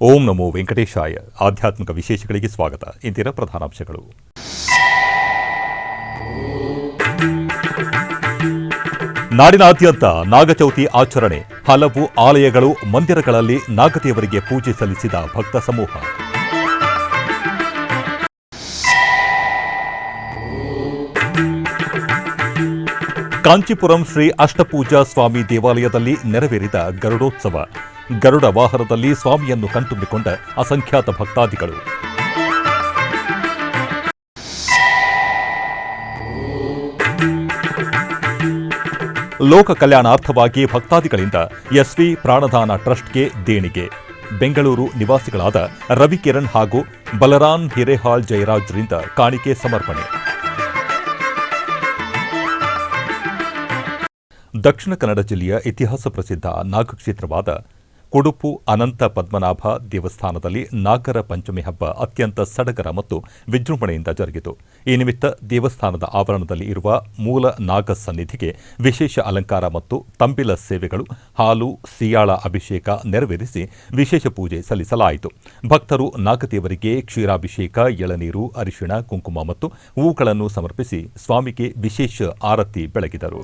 ಓಂ ನಮೋ ವೆಂಕಟೇಶಾಯ. ಆಧ್ಯಾತ್ಮಿಕ ವಿಶೇಷಗಳಿಗೆ ಸ್ವಾಗತ. ಇಂದಿನ ಪ್ರಧಾನಾಂಶಗಳು. ನಾಡಿನಾದ್ಯಂತ ನಾಗಚೌತಿ ಆಚರಣೆ. ಹಲವು ಆಲಯಗಳು, ಮಂದಿರಗಳಲ್ಲಿ ನಾಗದೇವರಿಗೆ ಪೂಜೆ ಸಲ್ಲಿಸಿದ ಭಕ್ತ ಸಮೂಹ. ಕಾಂಚೀಪುರಂ ಶ್ರೀ ಅಷ್ಟಪೂಜಾ ಸ್ವಾಮಿ ದೇವಾಲಯದಲ್ಲಿ ನೆರವೇರಿದ ಗರುಡೋತ್ಸವ. ಗರುಡ ವಾಹನದಲ್ಲಿ ಸ್ವಾಮಿಯನ್ನು ಕಣ್ತುಂಬಿಕೊಂಡ ಅಸಂಖ್ಯಾತ ಭಕ್ತಾದಿಗಳು. ಲೋಕ ಕಲ್ಯಾಣಾರ್ಥವಾಗಿ ಭಕ್ತಾದಿಗಳಿಂದ ಎಸ್ವಿ ಪ್ರಾಣದಾನ ಟ್ರಸ್ಟ್ಗೆ ದೇಣಿಗೆ. ಬೆಂಗಳೂರು ನಿವಾಸಿಗಳಾದ ರವಿಕಿರಣ್ ಹಾಗೂ ಬಲರಾನ್ ಹಿರೇಹಾಳ್ ಜಯರಾಜ್ರಿಂದ ಕಾಣಿಕೆ ಸಮರ್ಪಣೆ. ದಕ್ಷಿಣ ಕನ್ನಡ ಜಿಲ್ಲೆಯ ಇತಿಹಾಸ ಪ್ರಸಿದ್ಧ ನಾಗಕ್ಷೇತ್ರವಾದ ಕುಡುಪು ಅನಂತ ಪದ್ಮನಾಭ ದೇವಸ್ಥಾನದಲ್ಲಿ ನಾಗರ ಪಂಚಮಿ ಹಬ್ಬ ಅತ್ಯಂತ ಸಡಗರ ಮತ್ತು ವಿಜೃಂಭಣೆಯಿಂದ ಜರುಗಿತು. ಈ ನಿಮಿತ್ತ ದೇವಸ್ಥಾನದ ಆವರಣದಲ್ಲಿ ಇರುವ ಮೂಲ ನಾಗ ಸನ್ನಿಧಿಗೆ ವಿಶೇಷ ಅಲಂಕಾರ ಮತ್ತು ತಂಬಿಲ ಸೇವೆಗಳು, ಹಾಲು, ಸಿಯಾಳ ಅಭಿಷೇಕ ನೆರವೇರಿಸಿ ವಿಶೇಷ ಪೂಜೆ ಸಲ್ಲಿಸಲಾಯಿತು. ಭಕ್ತರು ನಾಗದೇವರಿಗೆ ಕ್ಷೀರಾಭಿಷೇಕ, ಎಳನೀರು, ಅರಿಶಿಣ, ಕುಂಕುಮ ಮತ್ತು ಹೂವುಗಳನ್ನು ಸಮರ್ಪಿಸಿ ಸ್ವಾಮಿಗೆ ವಿಶೇಷ ಆರತಿ ಬೆಳಗಿದರು.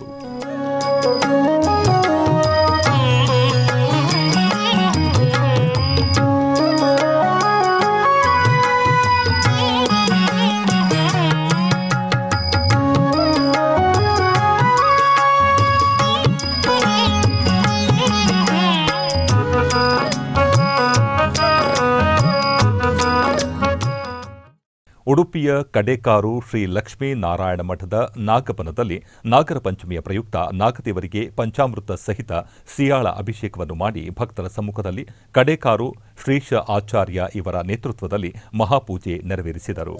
ಉಡುಪಿಯ ಕಡೇಕಾರು ಶ್ರೀ ಲಕ್ಷ್ಮೀ ನಾರಾಯಣ ಮಠದ ನಾಗಬನದಲ್ಲಿ ನಾಗರ ಪಂಚಮಿಯ ಪ್ರಯುಕ್ತ ನಾಗದೇವರಿಗೆ ಪಂಚಾಮೃತ ಸಹಿತ ಸಿಯಾಳ ಅಭಿಷೇಕವನ್ನು ಮಾಡಿ ಭಕ್ತರ ಸಮ್ಮುಖದಲ್ಲಿ ಕಡೇಕಾರು ಶ್ರೀಶ ಆಚಾರ್ಯ ಇವರ ನೇತೃತ್ವದಲ್ಲಿ ಮಹಾಪೂಜೆ ನೆರವೇರಿಸಿದರು.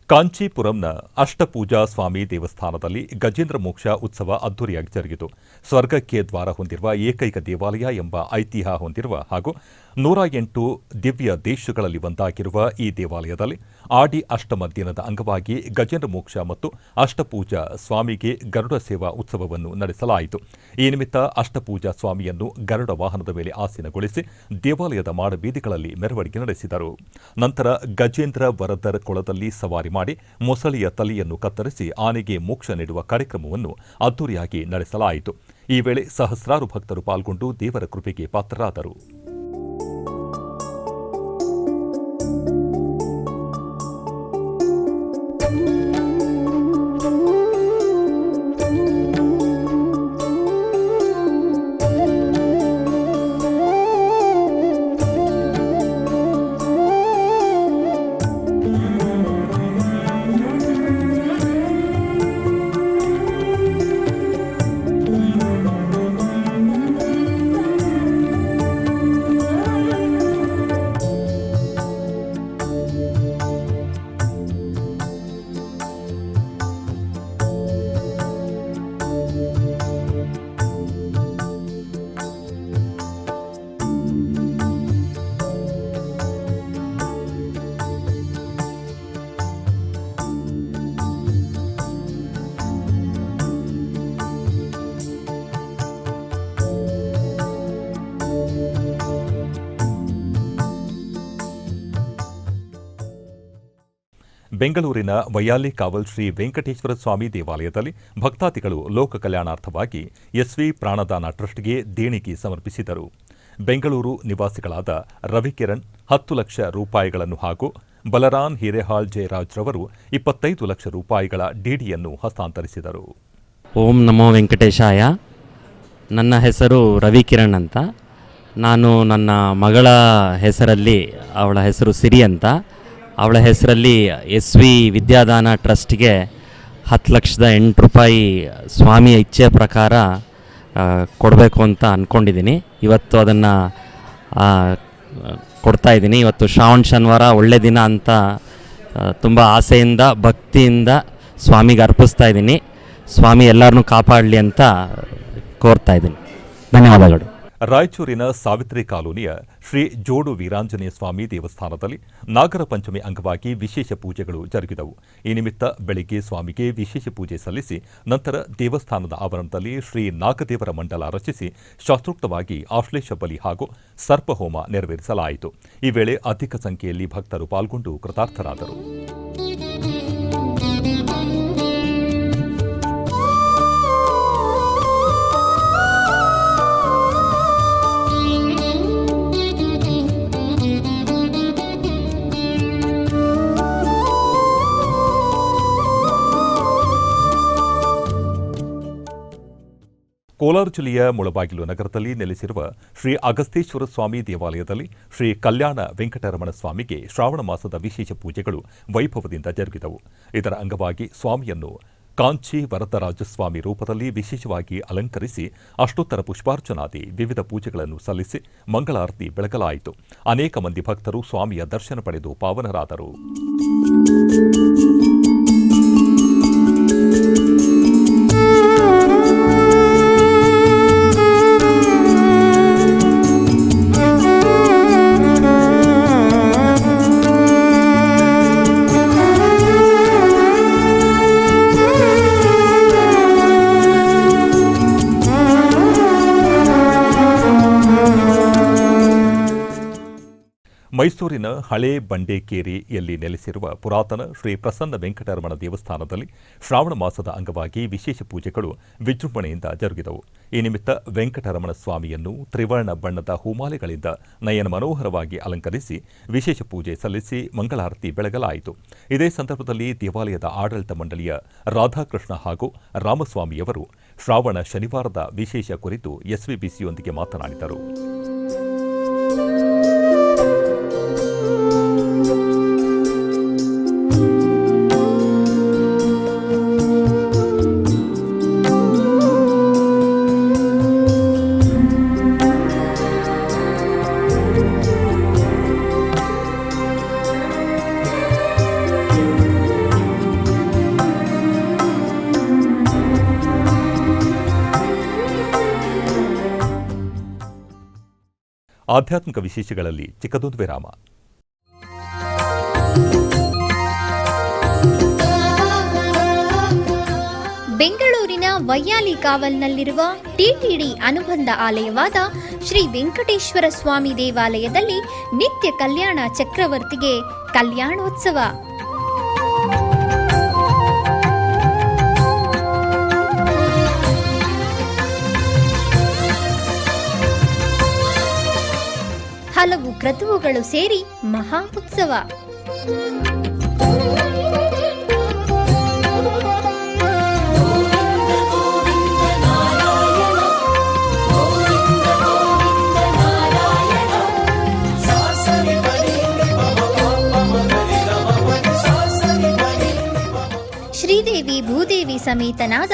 ಕಾಂಚೀಪುರಂನ ಅಷ್ಟಪೂಜಾ ಸ್ವಾಮಿ ದೇವಸ್ಥಾನದಲ್ಲಿ ಗಜೇಂದ್ರ ಮೋಕ್ಷ ಉತ್ಸವ ಅದ್ದೂರಿಯಾಗಿ ಜರುಗಿತು. ಸ್ವರ್ಗಕ್ಕೆ ದ್ವಾರ ಹೊಂದಿರುವ ಏಕೈಕ ದೇವಾಲಯ ಎಂಬ ಐತಿಹ್ಯ ಹೊಂದಿರುವ ಹಾಗೂ 108 ದಿವ್ಯ ದೇಶಗಳಲ್ಲಿ ಒಂದಾಗಿರುವ ಈ ದೇವಾಲಯದಲ್ಲಿ ಆಡಿ ಅಷ್ಟಮ ದಿನದ ಅಂಗವಾಗಿ ಗಜೇಂದ್ರ ಮೋಕ್ಷ ಮತ್ತು ಅಷ್ಟಪೂಜಾ ಸ್ವಾಮಿಗೆ ಗರುಡ ಸೇವಾ ಉತ್ಸವವನ್ನು ನಡೆಸಲಾಯಿತು. ಈ ನಿಮಿತ್ತ ಅಷ್ಟಪೂಜಾ ಸ್ವಾಮಿಯನ್ನು ಗರುಡ ವಾಹನದ ಮೇಲೆ ಆಸೀನಗೊಳಿಸಿ ದೇವಾಲಯದ ಮಾಡಬೀದಿಗಳಲ್ಲಿ ಮೆರವಣಿಗೆ ನಡೆಸಿದರು. ನಂತರ ಗಜೇಂದ್ರ ವರದರ್ ಕೊಳದಲ್ಲಿ ಸವಾರಿ ಮಾಡಿ ಮೊಸಳೆಯ ತಲೆಯನ್ನು ಕತ್ತರಿಸಿ ಆನೆಗೆ ಮೋಕ್ಷ ನೀಡುವ ಕಾರ್ಯಕ್ರಮವನ್ನು ಅದ್ದೂರಿಯಾಗಿ ನಡೆಸಲಾಯಿತು. ಈ ವೇಳೆ ಸಹಸ್ರಾರು ಭಕ್ತರು ಪಾಲ್ಗೊಂಡು ದೇವರ ಕೃಪೆಗೆ ಪಾತ್ರರಾದರು. ಬೆಂಗಳೂರಿನ ವೈಯಾಲಿ ಕಾವಲ್ ಶ್ರೀ ವೆಂಕಟೇಶ್ವರ ಸ್ವಾಮಿ ದೇವಾಲಯದಲ್ಲಿ ಭಕ್ತಾದಿಗಳು ಲೋಕ ಕಲ್ಯಾಣಾರ್ಥವಾಗಿ ಎಸ್ವಿ ಪ್ರಾಣದಾನ ಟ್ರಸ್ಟ್ಗೆ ದೇಣಿಗೆ ಸಮರ್ಪಿಸಿದರು. ಬೆಂಗಳೂರು ನಿವಾಸಿಗಳಾದ ರವಿಕಿರಣ್ 10 ಲಕ್ಷ ರೂಪಾಯಿಗಳನ್ನು ಹಾಗೂ ಬಲರಾನ್ ಹಿರೇಹಾಳ್ ಜಯರಾಜ್ ರವರು 25 ಲಕ್ಷ ರೂಪಾಯಿಗಳ ಡಿಡಿಯನ್ನು ಹಸ್ತಾಂತರಿಸಿದರು. ಓಂ ನಮೋ ವೆಂಕಟೇಶಾಯ. ನನ್ನ ಹೆಸರು ರವಿಕಿರಣ್ ಅಂತ. ನಾನು ನನ್ನ ಮಗಳ ಹೆಸರಲ್ಲಿ, ಅವಳ ಹೆಸರು ಸಿರಿ ಅಂತ, ಅವಳ ಹೆಸರಲ್ಲಿ SV ವಿದ್ಯಾದಾನ ಟ್ರಸ್ಟ್ಗೆ 10,08,000 ರೂಪಾಯಿ ಸ್ವಾಮಿಯ ಇಚ್ಛೆಯ ಪ್ರಕಾರ ಕೊಡಬೇಕು ಅಂತ ಅಂದ್ಕೊಂಡಿದ್ದೀನಿ. ಇವತ್ತು ಅದನ್ನು ಕೊಡ್ತಾಯಿದ್ದೀನಿ. ಇವತ್ತು ಶ್ರಾವಣ ಶನಿವಾರ ಒಳ್ಳೆ ದಿನ ಅಂತ ತುಂಬ ಆಸೆಯಿಂದ ಭಕ್ತಿಯಿಂದ ಸ್ವಾಮಿಗೆ ಅರ್ಪಿಸ್ತಾ ಇದ್ದೀನಿ. ಸ್ವಾಮಿ ಎಲ್ಲರನ್ನೂ ಕಾಪಾಡಲಿ ಅಂತ ಕೋರ್ತಾ ಇದ್ದೀನಿ. ಧನ್ಯವಾದಗಳು. ರಾಯಚೂರಿನ ಸಾವಿತ್ರಿ ಕಾಲೋನಿಯ ಶ್ರೀ ಜೋಡು ವೀರಾಂಜನೇಯ ಸ್ವಾಮಿ ದೇವಸ್ಥಾನದಲ್ಲಿ ನಾಗರ ಪಂಚಮಿ ಅಂಗವಾಗಿ ವಿಶೇಷ ಪೂಜೆಗಳು ಜರುಗಿದವು. ಈ ನಿಮಿತ್ತ ಬೆಳಿಗ್ಗೆ ಸ್ವಾಮಿಗೆ ವಿಶೇಷ ಪೂಜೆ ಸಲ್ಲಿಸಿ ನಂತರ ದೇವಸ್ಥಾನದ ಆವರಣದಲ್ಲಿ ಶ್ರೀ ನಾಗದೇವರ ಮಂಡಲ ರಚಿಸಿ ಶಾಸ್ತ್ರೋಕ್ತವಾಗಿ ಆಶ್ಲೇಷ ಬಲಿ ಹಾಗೂ ಸರ್ಪಹೋಮ ನೆರವೇರಿಸಲಾಯಿತು. ಈ ವೇಳೆ ಅಧಿಕ ಸಂಖ್ಯೆಯಲ್ಲಿ ಭಕ್ತರು ಪಾಲ್ಗೊಂಡು ಕೃತಾರ್ಥರಾದರು. ಕೋಲಾರ ಜಿಲ್ಲೆಯ ಮುಳಬಾಗಿಲು ನಗರದಲ್ಲಿ ನೆಲೆಸಿರುವ ಶ್ರೀ ಅಗಸ್ತೇಶ್ವರ ಸ್ವಾಮಿ ದೇವಾಲಯದಲ್ಲಿ ಶ್ರೀ ಕಲ್ಯಾಣ ವೆಂಕಟರಮಣ ಸ್ವಾಮಿಗೆ ಶ್ರಾವಣ ಮಾಸದ ವಿಶೇಷ ಪೂಜೆಗಳು ವೈಭವದಿಂದ ಜರುಗಿದವು. ಇದರ ಅಂಗವಾಗಿ ಸ್ವಾಮಿಯನ್ನು ಕಾಂಚಿ ವರದರಾಜಸ್ವಾಮಿ ರೂಪದಲ್ಲಿ ವಿಶೇಷವಾಗಿ ಅಲಂಕರಿಸಿ ಅಷ್ಟೋತ್ತರ ಪುಷ್ಪಾರ್ಚನಾದಿ ವಿವಿಧ ಪೂಜೆಗಳನ್ನು ಸಲ್ಲಿಸಿ ಮಂಗಳಾರತಿ ಬೆಳಗಲಾಯಿತು. ಅನೇಕ ಮಂದಿ ಭಕ್ತರು ಸ್ವಾಮಿಯ ದರ್ಶನ ಪಡೆದು ಪಾವನರಾದರು. ಮೈಸೂರಿನ ಹಳೇ ಬಂಡೇಕೇರಿಯಲ್ಲಿ ನೆಲೆಸಿರುವ ಪುರಾತನ ಶ್ರೀ ಪ್ರಸನ್ನ ವೆಂಕಟರಮಣ ದೇವಸ್ಥಾನದಲ್ಲಿ ಶ್ರಾವಣ ಮಾಸದ ಅಂಗವಾಗಿ ವಿಶೇಷ ಪೂಜೆಗಳು ವಿಜೃಂಭಣೆಯಿಂದ ಜರುಗಿದವು. ಈ ನಿಮಿತ್ತ ವೆಂಕಟರಮಣ ಸ್ವಾಮಿಯನ್ನು ತ್ರಿವರ್ಣ ಬಣ್ಣದ ಹೂಮಾಲೆಗಳಿಂದ ನಯನ ಮನೋಹರವಾಗಿ ಅಲಂಕರಿಸಿ ವಿಶೇಷ ಪೂಜೆ ಸಲ್ಲಿಸಿ ಮಂಗಳಾರತಿ ಬೆಳಗಲಾಯಿತು. ಇದೇ ಸಂದರ್ಭದಲ್ಲಿ ದೇವಾಲಯದ ಆಡಳಿತ ಮಂಡಳಿಯ ರಾಧಾಕೃಷ್ಣ ಹಾಗೂ ರಾಮಸ್ವಾಮಿಯವರು ಶ್ರಾವಣ ಶನಿವಾರದ ವಿಶೇಷ ಕುರಿತು SVBCಯೊಂದಿಗೆ ಮಾತನಾಡಿದರು. ಆಧ್ಯಾತ್ಮಿಕ ವಿಶೇಷಗಳಲ್ಲಿ ಚಿಕ್ಕದೊಂದು ವಿರಾಮ. ಬೆಂಗಳೂರಿನ ವೈಯಾಲಿ ಕಾವಲ್ನಲ್ಲಿರುವ ಟಿಟಿಡಿ ಅನುಬಂಧ ಆಲಯವಾದ ಶ್ರೀ ವೆಂಕಟೇಶ್ವರ ಸ್ವಾಮಿ ದೇವಾಲಯದಲ್ಲಿ ನಿತ್ಯ ಕಲ್ಯಾಣ ಚಕ್ರವರ್ತಿಗೆ ಕಲ್ಯಾಣೋತ್ಸವ. ಹಲವು ಕ್ರತುವುಗಳು ಸೇರಿ ಮಹಾ ಉತ್ಸವ. ಶ್ರೀದೇವಿ ಭೂದೇವಿ ಸಮೇತನಾದ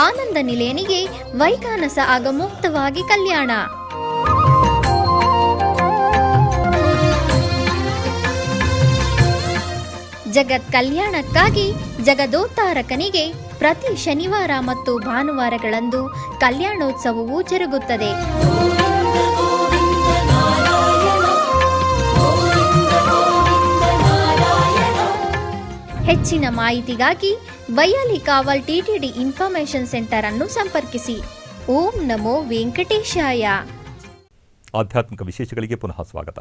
ಆನಂದ ನಿಲಯನಿಗೆ ವೈಖಾನಸ ಆಗಮೋಕ್ತವಾಗಿ ಕಲ್ಯಾಣ. ಜಗತ್ ಕಲ್ಯಾಣಕ್ಕಾಗಿ ಜಗದೋತ್ತಾರಕನಿಗೆ ಪ್ರತಿ ಶನಿವಾರ ಮತ್ತು ಭಾನುವಾರಗಳಂದು ಕಲ್ಯಾಣೋತ್ಸವವು ಜರುಗುತ್ತದೆ. ಹೆಚ್ಚಿನ ಮಾಹಿತಿಗಾಗಿ ವೈಯಾಲಿ ಕಾವಲ್ ಟಿಟಿಡಿ ಇನ್ಫಾರ್ಮೇಷನ್ ಸೆಂಟರ್ ಅನ್ನು ಸಂಪರ್ಕಿಸಿ. ಓಂ ನಮೋ ವೆಂಕಟೇಶಾಯ. ಆಧ್ಯಾತ್ಮಿಕ ವಿಶೇಷಗಳಿಗೆ ಪುನಃ ಸ್ವಾಗತ.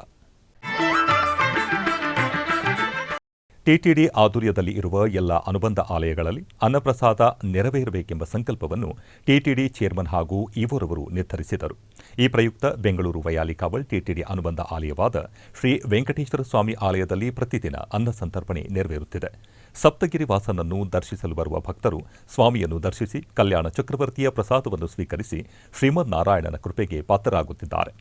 ಟಿಟಿಡಿ ಆಧ್ವರ್ಯದಲ್ಲಿ ಇರುವ ಎಲ್ಲ ಅನುಬಂಧ ಆಲಯಗಳಲ್ಲಿ ಅನ್ನಪ್ರಸಾದ ನೆರವೇರಬೇಕೆಂಬ ಸಂಕಲ್ಪವನ್ನು ಟಿಟಿಡಿ ಚೇರ್ಮನ್ ಹಾಗೂ ಇಒರವರು ನಿರ್ಧರಿಸಿದರು. ಈ ಪ್ರಯುಕ್ತ ಬೆಂಗಳೂರು ವೈಯಾಲಿ ಕಾವಲ್ ಟಿಟಿಡಿ ಅನುಬಂಧ ಆಲಯವಾದ ಶ್ರೀ ವೆಂಕಟೇಶ್ವರ ಸ್ವಾಮಿ ಆಲಯದಲ್ಲಿ ಪ್ರತಿದಿನ ಅನ್ನ ಸಂತರ್ಪಣೆ ನೆರವೇರುತ್ತಿದೆ. ಸಪ್ತಗಿರಿ ವಾಸನನ್ನು ದರ್ಶಿಸಲು ಬರುವ ಭಕ್ತರು ಸ್ವಾಮಿಯನ್ನು ದರ್ಶಿಸಿ ಕಲ್ಯಾಣ ಚಕ್ರವರ್ತಿಯ ಪ್ರಸಾದವನ್ನು ಸ್ವೀಕರಿಸಿ ಶ್ರೀಮನ್ನಾರಾಯಣನ ಕೃಪೆಗೆ ಪಾತ್ರರಾಗುತ್ತಿದ್ದಾರೆ.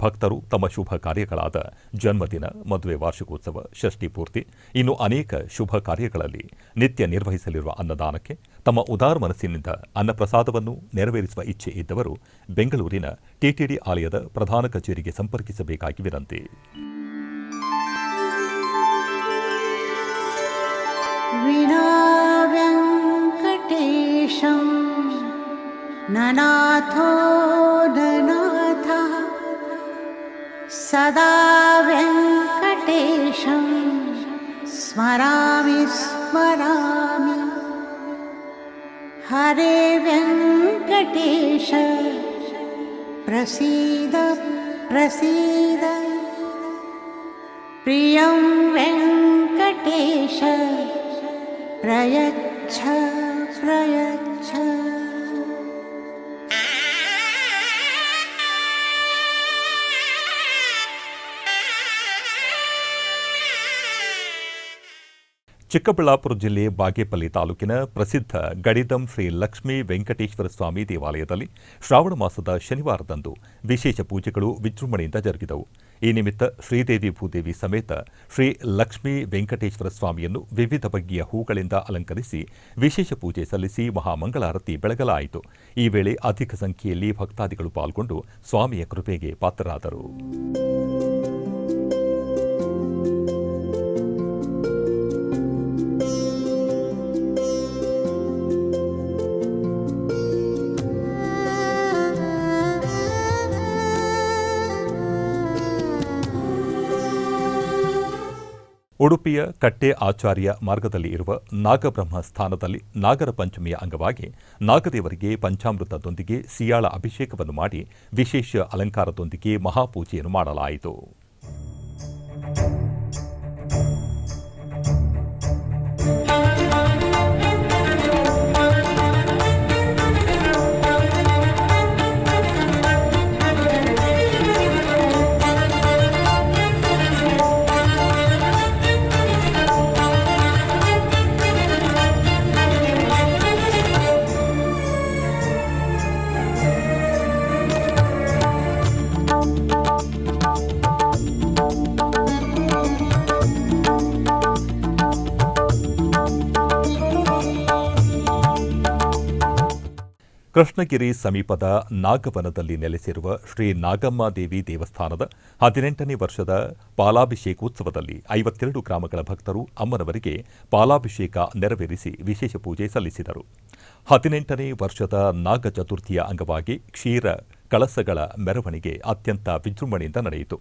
ಭಕ್ತರು ತಮ್ಮ ಶುಭ ಕಾರ್ಯಗಳಾದ ಜನ್ಮದಿನ, ಮದುವೆ ವಾರ್ಷಿಕೋತ್ಸವ, ಷಷ್ಠಿ ಪೂರ್ತಿ, ಇನ್ನು ಅನೇಕ ಶುಭ ಕಾರ್ಯಗಳಲ್ಲಿ ನಿತ್ಯ ನಿರ್ವಹಿಸಲಿರುವ ಅನ್ನದಾನಕ್ಕೆ ತಮ್ಮ ಉದಾರ ಮನಸ್ಸಿನಿಂದ ಅನ್ನಪ್ರಸಾದವನ್ನು ನೆರವೇರಿಸುವ ಇಚ್ಛೆ ಇದ್ದವರು ಬೆಂಗಳೂರಿನ ಟಿಟಿಡಿ ಆಲಯದ ಪ್ರಧಾನ ಕಚೇರಿಗೆ ಸಂಪರ್ಕಿಸಬೇಕಾಗಿ ವಿನಂತಿ. विना वेङ्कटेशं ननाथो ननाथः सदा वेङ्कटेशं स्मरामि स्मरामि. हरे वेङ्कटेश प्रसीद प्रसीद. प्रियं वेङ्कटेश प्रयच्छ प्रयच्छ. ಚಿಕ್ಕಬಳ್ಳಾಪುರ ಜಿಲ್ಲೆ ಬಾಗೇಪಲ್ಲಿ ತಾಲೂಕಿನ ಪ್ರಸಿದ್ಧ ಗಡಿದಂ ಶ್ರೀ ಲಕ್ಷ್ಮೀ ವೆಂಕಟೇಶ್ವರ ಸ್ವಾಮಿ ದೇವಾಲಯದಲ್ಲಿ ಶ್ರಾವಣ ಮಾಸದ ಶನಿವಾರದಂದು ವಿಶೇಷ ಪೂಜೆಗಳು ವಿಜೃಂಭಣೆಯಿಂದ ಜರುಗಿದವು. ಈ ನಿಮಿತ್ತ ಶ್ರೀದೇವಿ ಭೂದೇವಿ ಸಮೇತ ಶ್ರೀ ಲಕ್ಷ್ಮೀ ವೆಂಕಟೇಶ್ವರ ಸ್ವಾಮಿಯನ್ನು ವಿವಿಧ ಬಗೆಯ ಹೂಗಳಿಂದ ಅಲಂಕರಿಸಿ ವಿಶೇಷ ಪೂಜೆ ಸಲ್ಲಿಸಿ ಮಹಾಮಂಗಳಾರತಿ ಬೆಳಗಲಾಯಿತು. ಈ ವೇಳೆ ಅಧಿಕ ಸಂಖ್ಯೆಯಲ್ಲಿ ಭಕ್ತಾದಿಗಳು ಪಾಲ್ಗೊಂಡು ಸ್ವಾಮಿಯ ಕೃಪೆಗೆ ಪಾತ್ರರಾದರು. ಉಡುಪಿಯ ಕಟ್ಟೆ ಆಚಾರ್ಯ ಮಾರ್ಗದಲ್ಲಿ ಇರುವ ನಾಗಬ್ರಹ್ಮ ಸ್ಥಾನದಲ್ಲಿ ನಾಗರ ಪಂಚಮಿಯ ಅಂಗವಾಗಿ ನಾಗದೇವರಿಗೆ ಪಂಚಾಮೃತದೊಂದಿಗೆ ಸಿಯಾಳ ಅಭಿಷೇಕವನ್ನು ಮಾಡಿ ವಿಶೇಷ ಅಲಂಕಾರದೊಂದಿಗೆ ಮಹಾಪೂಜೆಯನ್ನು ಮಾಡಲಾಯಿತು. ಕೃಷ್ಣಗಿರಿ ಸಮೀಪದ ನಾಗವನದಲ್ಲಿ ನೆಲೆಸಿರುವ ಶ್ರೀ ನಾಗಮ್ಮ ದೇವಿ ದೇವಸ್ಥಾನದ 18ನೇ ವರ್ಷದ ಪಾಲಾಭಿಷೇಕೋತ್ಸವದಲ್ಲಿ 52 ಗ್ರಾಮಗಳ ಭಕ್ತರು ಅಮ್ಮನವರಿಗೆ ಪಾಲಾಭಿಷೇಕ ನೆರವೇರಿಸಿ ವಿಶೇಷ ಪೂಜೆ ಸಲ್ಲಿಸಿದರು. 18ನೇ ವರ್ಷದ ನಾಗ ಚತುರ್ಥಿಯ ಅಂಗವಾಗಿ ಕ್ಷೀರ ಕಳಸಗಳ ಮೆರವಣಿಗೆ ಅತ್ಯಂತ ವಿಜೃಂಭಣೆಯಿಂದ ನಡೆಯಿತು.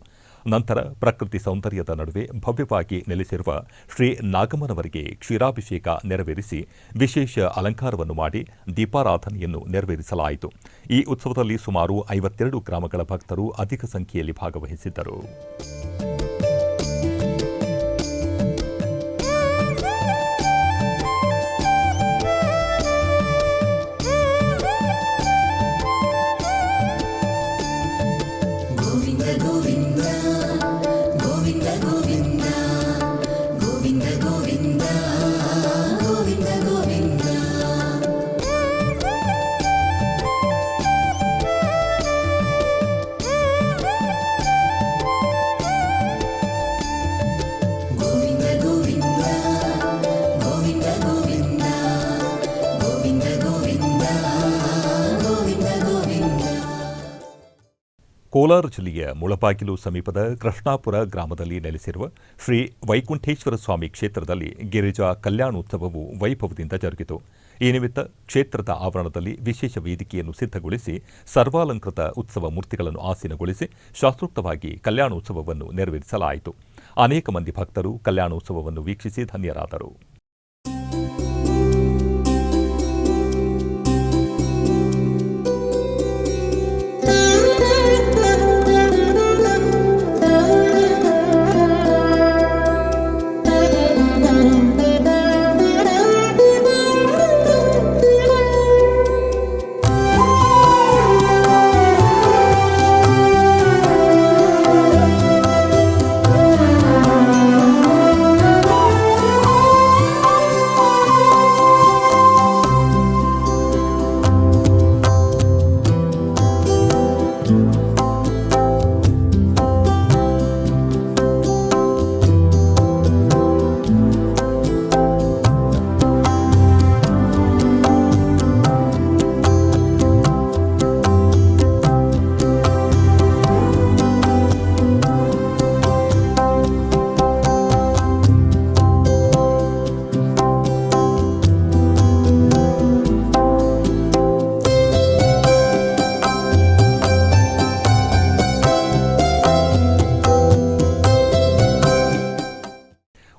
ನಂತರ ಪ್ರಕೃತಿ ಸೌಂದರ್ಯದ ನಡುವೆ ಭವ್ಯವಾಗಿ ನೆಲೆಸಿರುವ ಶ್ರೀ ನಾಗಮ್ಮನವರಿಗೆ ಕ್ಷೀರಾಭಿಷೇಕ ನೆರವೇರಿಸಿ ವಿಶೇಷ ಅಲಂಕಾರವನ್ನು ಮಾಡಿ ದೀಪಾರಾಧನೆಯನ್ನು ನೆರವೇರಿಸಲಾಯಿತು. ಈ ಉತ್ಸವದಲ್ಲಿ ಸುಮಾರು 52 ಗ್ರಾಮಗಳ ಭಕ್ತರು ಅಧಿಕ ಸಂಖ್ಯೆಯಲ್ಲಿ ಭಾಗವಹಿಸಿದ್ದರು. ಕೋಲಾರ ಜಿಲ್ಲೆಯ ಮುಳಬಾಗಿಲು ಸಮೀಪದ ಕೃಷ್ಣಾಪುರ ಗ್ರಾಮದಲ್ಲಿ ನೆಲೆಸಿರುವ ಶ್ರೀ ವೈಕುಂಠೇಶ್ವರ ಸ್ವಾಮಿ ಕ್ಷೇತ್ರದಲ್ಲಿ ಗಿರಿಜಾ ಕಲ್ಯಾಣೋತ್ಸವವು ವೈಭವದಿಂದ ಜರುಗಿತು. ಈ ನಿಮಿತ್ತ ಕ್ಷೇತ್ರದ ಆವರಣದಲ್ಲಿ ವಿಶೇಷ ವೇದಿಕೆಯನ್ನು ಸಿದ್ಧಗೊಳಿಸಿ ಸರ್ವಾಲಂಕೃತ ಉತ್ಸವ ಮೂರ್ತಿಗಳನ್ನು ಆಸೀನಗೊಳಿಸಿ ಶಾಸ್ತ್ರೋಕ್ತವಾಗಿ ಕಲ್ಯಾಣೋತ್ಸವವನ್ನು ನೆರವೇರಿಸಲಾಯಿತು. ಅನೇಕ ಮಂದಿ ಭಕ್ತರು ಕಲ್ಯಾಣೋತ್ಸವವನ್ನು ವೀಕ್ಷಿಸಿ ಧನ್ಯರಾದರು.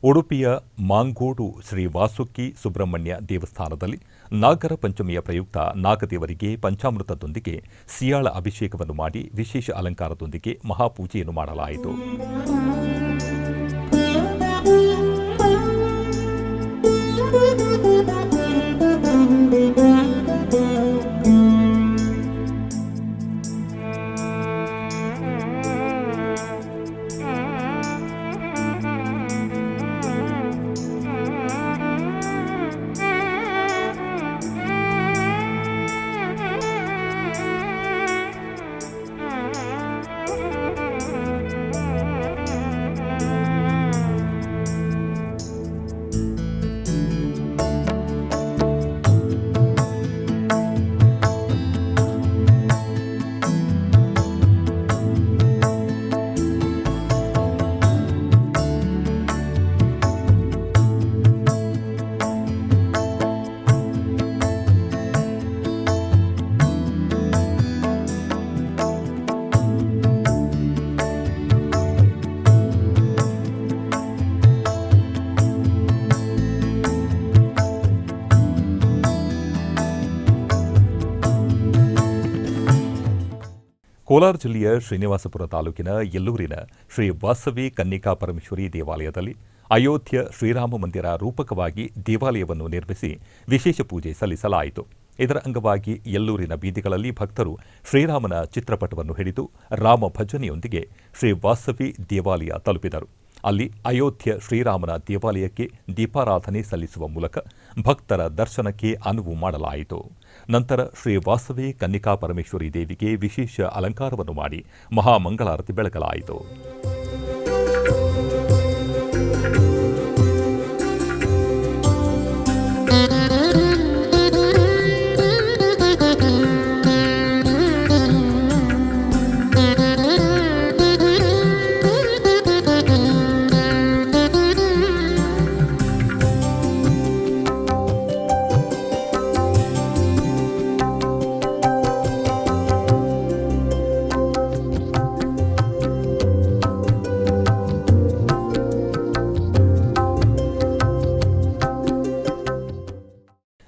ಉಡುಪಿಯ ಮಾಂಗೋಡು ಶ್ರೀ ವಾಸುಕಿ ಸುಬ್ರಹ್ಮಣ್ಯ ದೇವಸ್ಥಾನದಲ್ಲಿ ನಾಗರ ಪಂಚಮಿಯ ಪ್ರಯುಕ್ತ ನಾಗದೇವರಿಗೆ ಪಂಚಾಮೃತದೊಂದಿಗೆ ಸಿಯಾಳ ಅಭಿಷೇಕವನ್ನು ಮಾಡಿ ವಿಶೇಷ ಅಲಂಕಾರದೊಂದಿಗೆ ಮಹಾಪೂಜೆಯನ್ನು ಮಾಡಲಾಯಿತು. ಕೋಲಾರ ಜಿಲ್ಲೆಯ ಶ್ರೀನಿವಾಸಪುರ ತಾಲೂಕಿನ ಯಲ್ಲೂರಿನ ಶ್ರೀ ವಾಸವಿ ಕನ್ನಿಕಾ ಪರಮೇಶ್ವರಿ ದೇವಾಲಯದಲ್ಲಿ ಅಯೋಧ್ಯ ಶ್ರೀರಾಮ ಮಂದಿರ ರೂಪಕವಾಗಿ ದೇವಾಲಯವನ್ನು ನಿರ್ಮಿಸಿ ವಿಶೇಷ ಪೂಜೆ ಸಲ್ಲಿಸಲಾಯಿತು. ಇದರ ಅಂಗವಾಗಿ ಯಲ್ಲೂರಿನ ಬೀದಿಗಳಲ್ಲಿ ಭಕ್ತರು ಶ್ರೀರಾಮನ ಚಿತ್ರಪಟವನ್ನು ಹಿಡಿದು ರಾಮ ಭಜನೆಯೊಂದಿಗೆ ಶ್ರೀ ವಾಸವಿ ದೇವಾಲಯ ತಲುಪಿದರು. ಅಲ್ಲಿ ಅಯೋಧ್ಯ ಶ್ರೀರಾಮನ ದೇವಾಲಯಕ್ಕೆ ದೀಪಾರಾಧನೆ ಸಲ್ಲಿಸುವ ಮೂಲಕ ಭಕ್ತರ ದರ್ಶನಕ್ಕೆ ಅನುವು ಮಾಡಲಾಯಿತು. ನಂತರ ಶ್ರೀ ವಾಸವಿ ಕನ್ನಿಕಾ ಪರಮೇಶ್ವರಿ ದೇವಿಗೆ ವಿಶೇಷ ಅಲಂಕಾರವನ್ನು ಮಾಡಿ ಮಹಾಮಂಗಳಾರತಿ ಬೆಳಗಲಾಯಿತು.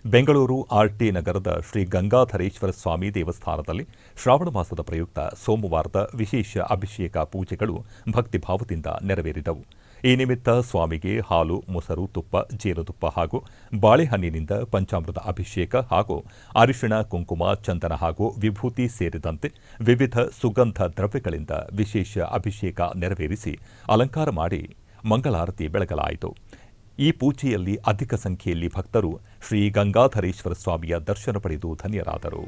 ಬೆಂಗಳೂರು ಆರ್ಟಿ ನಗರದ ಶ್ರೀ ಗಂಗಾಧರೇಶ್ವರ ಸ್ವಾಮಿ ದೇವಸ್ಥಾನದಲ್ಲಿ ಶ್ರಾವಣ ಮಾಸದ ಪ್ರಯುಕ್ತ ಸೋಮವಾರದ ವಿಶೇಷ ಅಭಿಷೇಕ ಪೂಜೆಗಳು ಭಕ್ತಿಭಾವದಿಂದ ನೆರವೇರಿದವು. ಈ ನಿಮಿತ್ತ ಸ್ವಾಮಿಗೆ ಹಾಲು, ಮೊಸರು, ತುಪ್ಪ, ಜೇನುತುಪ್ಪ ಹಾಗೂ ಬಾಳೆಹಣ್ಣಿನಿಂದ ಪಂಚಾಮೃತ ಅಭಿಷೇಕ ಹಾಗೂ ಅರಿಶಿಣ, ಕುಂಕುಮ, ಚಂದನ ಹಾಗೂ ವಿಭೂತಿ ಸೇರಿದಂತೆ ವಿವಿಧ ಸುಗಂಧ ದ್ರವ್ಯಗಳಿಂದ ವಿಶೇಷ ಅಭಿಷೇಕ ನೆರವೇರಿಸಿ ಅಲಂಕಾರ ಮಾಡಿ ಮಂಗಳಾರತಿ ಬೆಳಗಲಾಯಿತು. ಈ ಪೂಜೆಯಲ್ಲಿ ಅಧಿಕ ಸಂಖ್ಯೆಯಲ್ಲಿ ಭಕ್ತರು ಶ್ರೀ ಗಂಗಾಧರೇಶ್ವರ ಸ್ವಾಮಿಯ ದರ್ಶನ ಪಡೆದು ಧನ್ಯರಾದರು.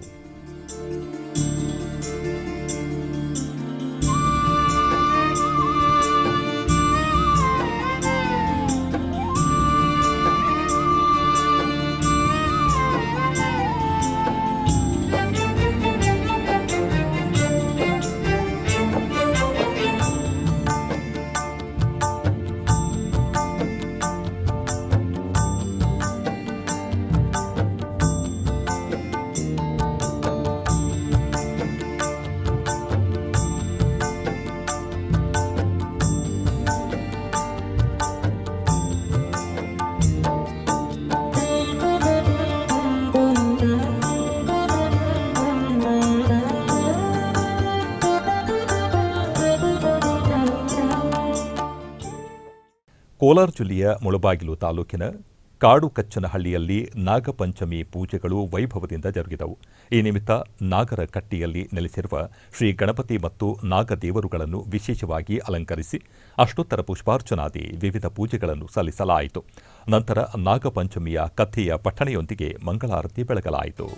ಕೋಲಾರ ಜಿಲ್ಲೆಯ ಮುಳಬಾಗಿಲು ತಾಲೂಕಿನ ಕಾಡುಕಚ್ಚನಹಳ್ಳಿಯಲ್ಲಿ ನಾಗಪಂಚಮಿ ಪೂಜೆಗಳು ವೈಭವದಿಂದ ಜರುಗಿದವು. ಈ ನಿಮಿತ್ತ ನಾಗರ ಕಟ್ಟಿಯಲ್ಲಿ ನೆಲೆಸಿರುವ ಶ್ರೀ ಗಣಪತಿ ಮತ್ತು ನಾಗದೇವರುಗಳನ್ನು ವಿಶೇಷವಾಗಿ ಅಲಂಕರಿಸಿ ಅಷ್ಟೋತ್ತರ ಪುಷ್ಪಾರ್ಚನಾದಿ ವಿವಿಧ ಪೂಜೆಗಳನ್ನು ಸಲ್ಲಿಸಲಾಯಿತು. ನಂತರ ನಾಗಪಂಚಮಿಯ ಕಥೆಯ ಪಠಣೆಯೊಂದಿಗೆ ಮಂಗಳಾರತಿ ಬೆಳಗಲಾಯಿತು.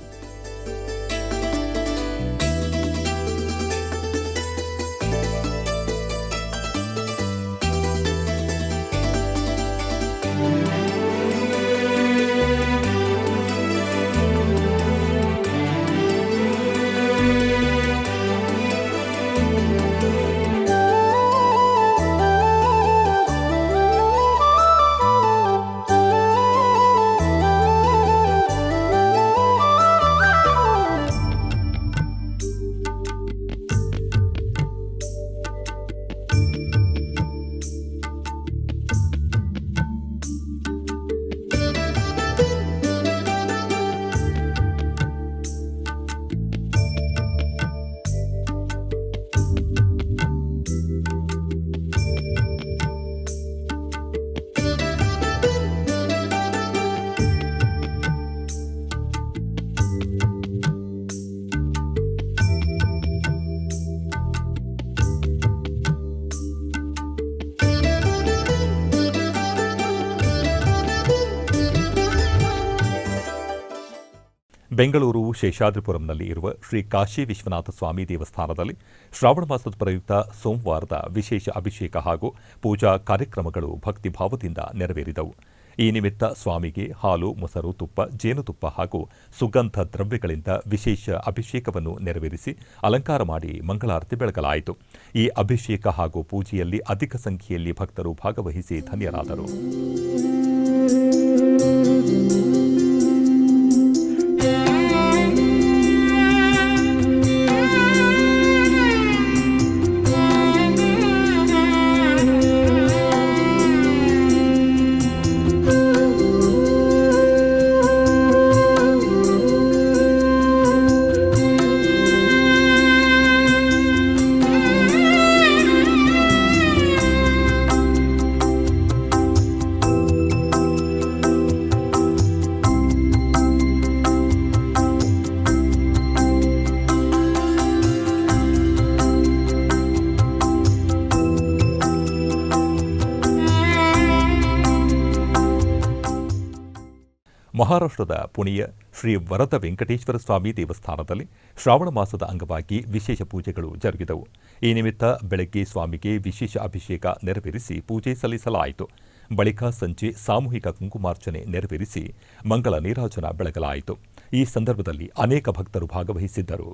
ಬೆಂಗಳೂರು ಶೇಷಾದ್ರಿಪುರಂನಲ್ಲಿ ಇರುವ ಶ್ರೀ ಕಾಶಿ ವಿಶ್ವನಾಥ ಸ್ವಾಮಿ ದೇವಸ್ಥಾನದಲ್ಲಿ ಶ್ರಾವಣ ಮಾಸದ ಪ್ರಯುಕ್ತ ಸೋಮವಾರದ ವಿಶೇಷ ಅಭಿಷೇಕ ಹಾಗೂ ಪೂಜಾ ಕಾರ್ಯಕ್ರಮಗಳು ಭಕ್ತಿಭಾವದಿಂದ ನೆರವೇರಿದವು. ಈ ನಿಮಿತ್ತ ಸ್ವಾಮಿಗೆ ಹಾಲು, ಮೊಸರು, ತುಪ್ಪ, ಜೇನುತುಪ್ಪ ಹಾಗೂ ಸುಗಂಧ ದ್ರವ್ಯಗಳಿಂದ ವಿಶೇಷ ಅಭಿಷೇಕವನ್ನು ನೆರವೇರಿಸಿ ಅಲಂಕಾರ ಮಾಡಿ ಮಂಗಳಾರತಿ ಬೆಳಗಲಾಯಿತು. ಈ ಅಭಿಷೇಕ ಹಾಗೂ ಪೂಜೆಯಲ್ಲಿ ಅಧಿಕ ಸಂಖ್ಯೆಯಲ್ಲಿ ಭಕ್ತರು ಭಾಗವಹಿಸಿ ಧನ್ಯರಾದರು. ಮಹಾರಾಷ್ಟ್ರದ ಪುಣೆಯ ಶ್ರೀ ವರದ ವೆಂಕಟೇಶ್ವರ ಸ್ವಾಮಿ ದೇವಸ್ಥಾನದಲ್ಲಿ ಶ್ರಾವಣ ಮಾಸದ ಅಂಗವಾಗಿ ವಿಶೇಷ ಪೂಜೆಗಳು ಜರುಗಿದವು. ಈ ನಿಮಿತ್ತ ಬೆಳಗ್ಗೆ ಸ್ವಾಮಿಗೆ ವಿಶೇಷ ಅಭಿಷೇಕ ನೆರವೇರಿಸಿ ಪೂಜೆ ಸಲ್ಲಿಸಲಾಯಿತು. ಬಳಿಕ ಸಂಜೆ ಸಾಮೂಹಿಕ ಕುಂಕುಮಾರ್ಚನೆ ನೆರವೇರಿಸಿ ಮಂಗಳ ನೀರಾಜನ ಬೆಳಗಲಾಯಿತು. ಈ ಸಂದರ್ಭದಲ್ಲಿ ಅನೇಕ ಭಕ್ತರು ಭಾಗವಹಿಸಿದ್ದರು.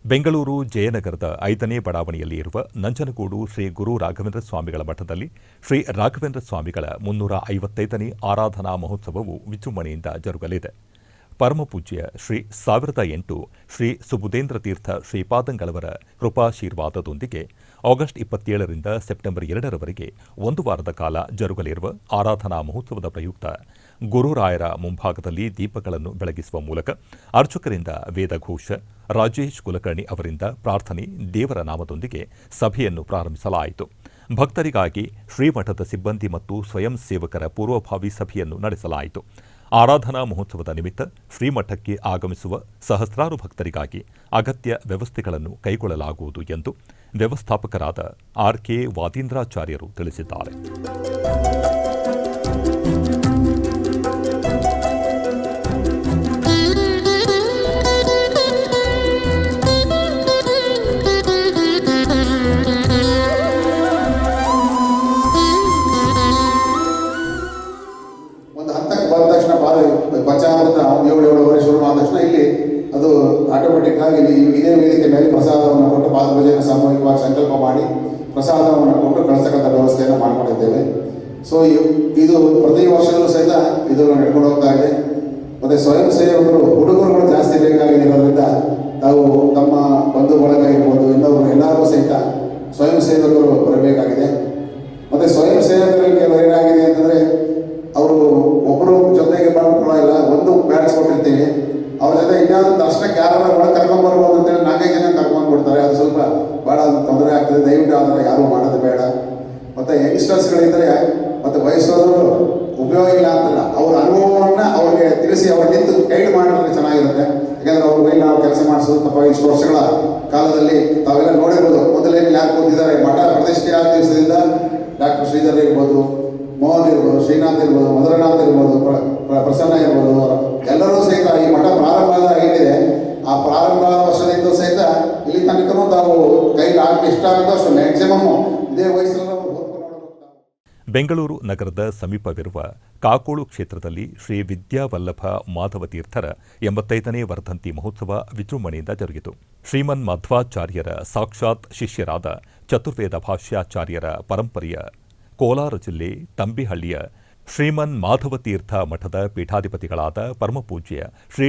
ಬೆಂಗಳೂರು ಜಯನಗರದ 5ನೇ ಬಡಾವಣೆಯಲ್ಲಿ ಇರುವ ನಂಜನಗೂಡು ಶ್ರೀ ಗುರು ರಾಘವೇಂದ್ರ ಸ್ವಾಮಿಗಳ ಮಠದಲ್ಲಿ ಶ್ರೀ ರಾಘವೇಂದ್ರ ಸ್ವಾಮಿಗಳ 355ನೇ ಆರಾಧನಾ ಮಹೋತ್ಸವವು ವಿಜೃಂಭಣೆಯಿಂದ ಜರುಗಲಿದೆ. ಪರಮಪೂಜ್ಯ ಶ್ರೀ 1008 ಶ್ರೀ ಸುಬುಧೇಂದ್ರ ತೀರ್ಥ ಶ್ರೀಪಾದಂಗಳವರ ಕೃಪಾಶೀರ್ವಾದದೊಂದಿಗೆ ಆಗಸ್ಟ್ 27ರಿಂದ ಸೆಪ್ಟೆಂಬರ್ 2ರವರೆಗೆ ಒಂದು ವಾರದ ಕಾಲ ಜರುಗಲಿರುವ ಆರಾಧನಾ ಮಹೋತ್ಸವದ ಪ್ರಯುಕ್ತ ಗುರುರಾಯರ ಮುಂಭಾಗದಲ್ಲಿ ದೀಪಗಳನ್ನು ಬೆಳಗಿಸುವ ಮೂಲಕ ಅರ್ಚಕರಿಂದ ವೇದಘೋಷ, ರಾಜೇಶ್ ಕುಲಕರ್ಣಿ ಅವರಿಂದ ಪ್ರಾರ್ಥನೆ, ದೇವರ ನಾಮದೊಂದಿಗೆ ಸಭೆಯನ್ನು ಪ್ರಾರಂಭಿಸಲಾಯಿತು. ಭಕ್ತರಿಗಾಗಿ ಶ್ರೀಮಠದ ಸಿಬ್ಬಂದಿ ಮತ್ತು ಸ್ವಯಂ ಸೇವಕರ ಪೂರ್ವಭಾವಿ ಸಭೆಯನ್ನು ನಡೆಸಲಾಯಿತು. ಆರಾಧನಾ ಮಹೋತ್ಸವದ ನಿಮಿತ್ತ ಶ್ರೀಮಠಕ್ಕೆ ಆಗಮಿಸುವ ಸಹಸ್ರಾರು ಭಕ್ತರಿಗಾಗಿ ಅಗತ್ಯ ವ್ಯವಸ್ಥೆಗಳನ್ನು ಕೈಗೊಳ್ಳಲಾಗುವುದು ಎಂದು ವ್ಯವಸ್ಥಾಪಕರಾದ ಆರ್.ಕೆ. ವಾದೀಂದ್ರಾಚಾರ್ಯರು ತಿಳಿಸಿದ್ದಾರೆ. ಪಂಚಾಮೃತ 7-7 ಶುರು ಆದ ತಕ್ಷಣ ಇಲ್ಲಿ ಅದು ಆಟೋಮೆಟಿಕ್ ಆಗಿ ಇದೇ ವೇದಿಕೆ ಮೇಲೆ ಪ್ರಸಾದವನ್ನು ಕೊಟ್ಟು ಪಾದಪೂಜೆಯನ್ನು ಸಾಮೂಹಿಕವಾಗಿ ಸಂಕಲ್ಪ ಮಾಡಿ ಪ್ರಸಾದವನ್ನು ಕೊಟ್ಟು ಕಳಿಸ್ತಕ್ಕಂಥ ವ್ಯವಸ್ಥೆಯನ್ನು ಮಾಡಿಕೊಂಡಿದ್ದೇವೆ. ಸೊ ಇದು ಪ್ರತಿ ವರ್ಷದಲ್ಲೂ ಸಹಿತ ಇದು ನಡ್ಕೊಂಡು ಹೋಗ್ತಾ ಇದೆ. ಮತ್ತು ಸ್ವಯಂ ಸೇವಕರು ಹುಡುಗರುಗಳು ಜಾಸ್ತಿ ಬೇಕಾಗಿರೋದ್ರಿಂದ ತಾವು ತಮ್ಮ ಬಂಧು ಬಳಗ ಇರ್ಬೋದು, ಇನ್ನೊಬ್ಬರು ಎಲ್ಲರೂ ಸಹಿತ ಸ್ವಯಂ ಸೇವಕರು ಬರಬೇಕಾಗಿದೆ. ಮತ್ತು ಸ್ವಯಂ ಸೇವಕರಿಗೆ ಏನಾಗಿದೆ ಅಂತಂದರೆ ಅವರು ಒಬ್ಬರು ಜೊತೆಗೆ ಇಲ್ಲ, ಒಂದು ಬ್ಯಾಡ್ಸ್ ಕೊಟ್ಟಿರ್ತೀವಿ, ಅವ್ರ ಜೊತೆ ಇನ್ನಾದ್ರೂ ದರ್ಶನಕ್ಕೆ ಯಾರು ಒಳಗೆ ಕರ್ಕೊಂಡ್ಬರ್ಬೋದು ಅಂತೇಳಿ 4-5 ಜನ ಕರ್ಕೊಂಡ್ಬಿಡ್ತಾರೆ. ಅದು ಸ್ವಲ್ಪ ಭಾಳ ತೊಂದರೆ ಆಗ್ತದೆ. ದಯವಿಟ್ಟು ಆದರೆ ಯಾರೂ ಮಾಡೋದು ಬೇಡ. ಮತ್ತು ಯಂಗ್ಸ್ಟರ್ಸ್ಗಳಿದ್ದರೆ ಮತ್ತು ವಯಸ್ಸಾದವರು ಉಪಯೋಗ ಇಲ್ಲ ಅಂತಲ್ಲ, ಅವ್ರ ಅನುಭವವನ್ನು ಅವ್ರಿಗೆ ತಿಳಿಸಿ ಅವ್ರು ನಿಂತು ಗೈಡ್ ಮಾಡಿದ್ರೆ ಚೆನ್ನಾಗಿರುತ್ತೆ. ಯಾಕಂದರೆ ಅವ್ರ ಮೇಲೆ ನಾವು ಕೆಲಸ ಮಾಡಿಸೋದು ತಪ್ಪ. ಇಷ್ಟು ವರ್ಷಗಳ ಕಾಲದಲ್ಲಿ ತಾವೆಲ್ಲ ನೋಡಿರ್ಬೋದು, ಮೊದಲೇನು ಯಾರು ಕೂತಿದ್ದಾರೆ, ಮಠ ಪ್ರತಿಷ್ಠೆ ಆದ ದಿವಸದಿಂದ ಡಾಕ್ಟರ್ ಶ್ರೀಧರ್ ಇರ್ಬೋದು, ಮೋಹನ್ ಇರ್ಬೋದು, ಶ್ರೀನಾಥ್ ಇರ್ಬೋದು, ಮಧುರನಾಥ್ ಇರ್ಬೋದು, ಪ್ರಸನ್ನ ಇರ್ಬೋದು, ಎಲ್ಲರೂ ಸಹಿತ ಈ ಮಠ ಪ್ರಾರಂಭ ಏನಿದೆ ಆ ಪ್ರಾರಂಭದ ವರ್ಷದಿಂದ ಸಹಿತ ಇಲ್ಲಿ ತನಕನೂ ತಾವು ಕೈಲಿ ಆಗಿ ಇಷ್ಟ ಆಗುತ್ತೋ ಅಷ್ಟು ಮ್ಯಾಕ್ಸಿಮಮ್ ಇದೇ ವಯಸ್ಸಲ್ಲಿ ಬೆಂಗಳೂರು ನಗರದ ಸಮೀಪವಿರುವ ಕಾಕೋಳು ಕ್ಷೇತ್ರದಲ್ಲಿ ಶ್ರೀ ವಿದ್ಯಾವಲ್ಲಭ ಮಾಧವ ತೀರ್ಥರ 85ನೇ ವರ್ಧಂತಿ ಮಹೋತ್ಸವ ವಿಜೃಂಭಣೆಯಿಂದ ಜರುಗಿತು. ಶ್ರೀಮನ್ ಮಧ್ವಾಚಾರ್ಯರ ಸಾಕ್ಷಾತ್ ಶಿಷ್ಯರಾದ ಚತುರ್ವೇದ ಭಾಷ್ಯಾಚಾರ್ಯರ ಪರಂಪರೆಯ ಕೋಲಾರ ಜಿಲ್ಲೆ ತಂಬಿಹಳ್ಳಿಯ ಶ್ರೀಮನ್ ಮಾಧವತೀರ್ಥ ಮಠದ ಪೀಠಾಧಿಪತಿಗಳಾದ ಪರಮಪೂಜ್ಯ ಶ್ರೀ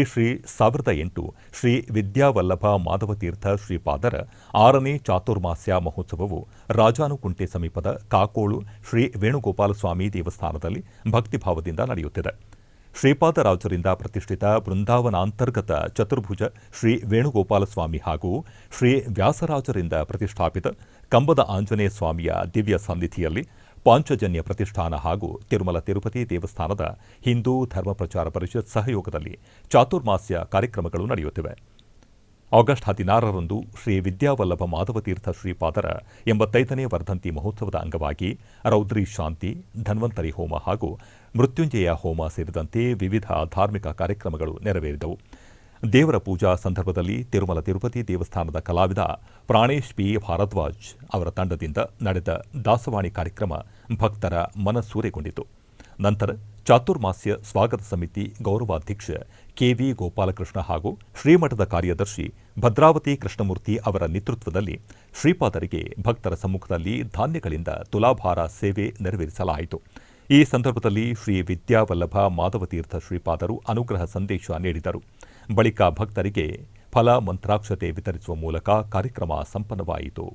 1008 ಶ್ರೀ ವಿದ್ಯಾವಲ್ಲಭ ಮಾಧವತೀರ್ಥ ಶ್ರೀಪಾದರ 6ನೇ ಚಾತುರ್ಮಾಸ್ಯ ಮಹೋತ್ಸವವು ರಾಜಾನುಕುಂಟೆ ಸಮೀಪದ ಕಾಕೋಳು ಶ್ರೀ ವೇಣುಗೋಪಾಲಸ್ವಾಮಿ ದೇವಸ್ಥಾನದಲ್ಲಿ ಭಕ್ತಿಭಾವದಿಂದ ನಡೆಯುತ್ತಿದೆ. ಶ್ರೀಪಾದರಾಜರಿಂದ ಪ್ರತಿಷ್ಠಿತ ಬೃಂದಾವನಾಂತರ್ಗತ ಚತುರ್ಭುಜ ಶ್ರೀ ವೇಣುಗೋಪಾಲಸ್ವಾಮಿ ಹಾಗೂ ಶ್ರೀ ವ್ಯಾಸರಾಜರಿಂದ ಪ್ರತಿಷ್ಠಾಪಿತ ಕಂಬದ ಆಂಜನೇಯ ಸ್ವಾಮಿಯ ದಿವ್ಯ ಸನ್ನಿಧಿಯಲ್ಲಿ ಪಾಂಚಜನ್ಯ ಪ್ರತಿಷ್ಠಾನ ಹಾಗೂ ತಿರುಮಲ ತಿರುಪತಿ ದೇವಸ್ಥಾನದ ಹಿಂದೂ ಧರ್ಮ ಪ್ರಚಾರ ಪರಿಷತ್ ಸಹಯೋಗದಲ್ಲಿ ಚಾತುರ್ಮಾಸ್ಯ ಕಾರ್ಯಕ್ರಮಗಳು ನಡೆಯುತ್ತಿವೆ. ಆಗಸ್ಟ್ 16ರಂದು ಶ್ರೀ ವಿದ್ಯಾವಲ್ಲಭ ಮಾಧವತೀರ್ಥ ಶ್ರೀಪಾದರ 85ನೇ ವರ್ಧಂತಿ ಮಹೋತ್ಸವದ ಅಂಗವಾಗಿ ರೌದ್ರಿ ಶಾಂತಿ, ಧನ್ವಂತರಿ ಹೋಮ ಹಾಗೂ ಮೃತ್ಯುಂಜಯ ಹೋಮ ಸೇರಿದಂತೆ ವಿವಿಧ ಧಾರ್ಮಿಕ ಕಾರ್ಯಕ್ರಮಗಳು ನೆರವೇರಿದವು. ದೇವರ ಪೂಜಾ ಸಂದರ್ಭದಲ್ಲಿ ತಿರುಮಲ ತಿರುಪತಿ ದೇವಸ್ಥಾನದ ಕಲಾವಿದ ಪ್ರಾಣೇಶ್ ಪಿ ಭಾರದ್ವಾಜ್ ಅವರ ತಂಡದಿಂದ ನಡೆದ ದಾಸವಾಣಿ ಕಾರ್ಯಕ್ರಮ ಭಕ್ತರ ಮನಸೂರೆಗೊಂಡಿತು. ನಂತರ ಚಾತುರ್ಮಾಸ್ಯ ಸ್ವಾಗತ ಸಮಿತಿ ಗೌರವಾಧ್ಯಕ್ಷ ಕೆವಿ ಗೋಪಾಲಕೃಷ್ಣ ಹಾಗೂ ಶ್ರೀಮಠದ ಕಾರ್ಯದರ್ಶಿ ಭದ್ರಾವತಿ ಕೃಷ್ಣಮೂರ್ತಿ ಅವರ ನೇತೃತ್ವದಲ್ಲಿ ಶ್ರೀಪಾದರಿಗೆ ಭಕ್ತರ ಸಮ್ಮುಖದಲ್ಲಿ ಧಾನ್ಯಗಳಿಂದ ತುಲಾಭಾರ ಸೇವೆ ನೆರವೇರಿಸಲಾಯಿತು. ಈ ಸಂದರ್ಭದಲ್ಲಿ ಶ್ರೀ ವಿದ್ಯಾವಲ್ಲಭ ಮಾಧವತೀರ್ಥ ಶ್ರೀಪಾದರು ಅನುಗ್ರಹ ಸಂದೇಶ ನೀಡಿದರು. ಬಳಿಕ ಭಕ್ತರಿಗೆ ಫಲ ಮಂತ್ರಾಕ್ಷತೆ ವಿತರಿಸುವ ಮೂಲಕ ಕಾರ್ಯಕ್ರಮ ಸಂಪನ್ನವಾಯಿತು.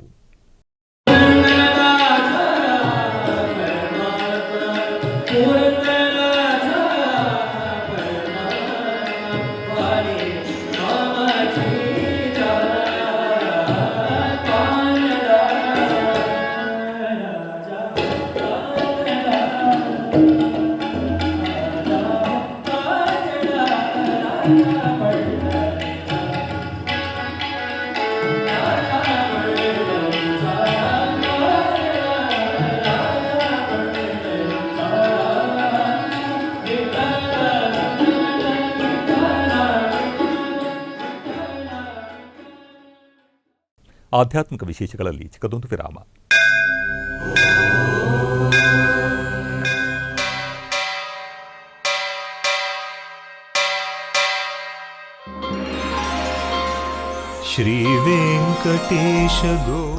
ಆಧ್ಯಾತ್ಮಿಕ ವಿಶೇಷಗಳಲ್ಲಿ ಚಿಕ್ಕದೊಂದು ವಿರಾಮ. ಶ್ರೀ ವೆಂಕಟೇಶ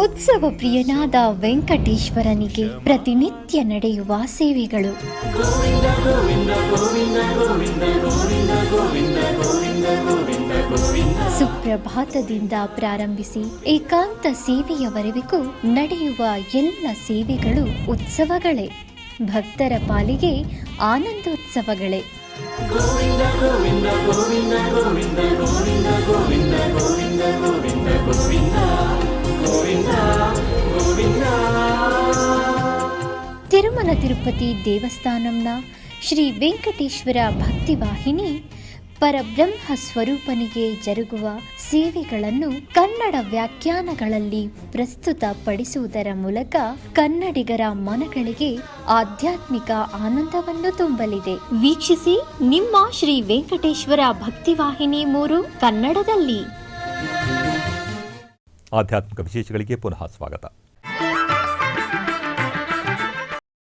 ಉತ್ಸವ ಪ್ರಿಯನಾದ ವೆಂಕಟೇಶ್ವರನಿಗೆ ಪ್ರತಿನಿತ್ಯ ನಡೆಯುವ ಸೇವೆಗಳು. ಸುಪ್ರಭಾತದಿಂದ ಪ್ರಾರಂಭಿಸಿ ಏಕಾಂತ ಸೇವೆಯವರೆಗೂ ನಡೆಯುವ ಎಲ್ಲ ಸೇವೆಗಳು ಉತ್ಸವಗಳೇ. ಭಕ್ತರ ಪಾಲಿಗೆ ಆನಂದೋತ್ಸವಗಳೇ. ತಿರುಮಲ ತಿರುಪತಿ ದೇವಸ್ಥಾನಂನ ಶ್ರೀ ವೆಂಕಟೇಶ್ವರ ಭಕ್ತಿವಾಹಿನಿ ಪರಬ್ರಹ್ಮ ಸ್ವರೂಪನಿಗೆ ಜರುಗುವ ಸೇವೆಗಳನ್ನು ಕನ್ನಡ ವ್ಯಾಖ್ಯಾನಗಳಲ್ಲಿ ಪ್ರಸ್ತುತಪಡಿಸುವುದರ ಮೂಲಕ ಕನ್ನಡಿಗರ ಮನಗಳಿಗೆ ಆಧ್ಯಾತ್ಮಿಕ ಆನಂದವನ್ನು ತುಂಬಲಿದೆ. ವೀಕ್ಷಿಸಿ ನಿಮ್ಮ ಶ್ರೀ ವೆಂಕಟೇಶ್ವರ ಭಕ್ತಿವಾಹಿನಿ 3 ಕನ್ನಡದಲ್ಲಿ. ಆಧ್ಯಾತ್ಮಿಕ ವಿಶೇಷಗಳಿಗೆ ಪುನಃ ಸ್ವಾಗತ.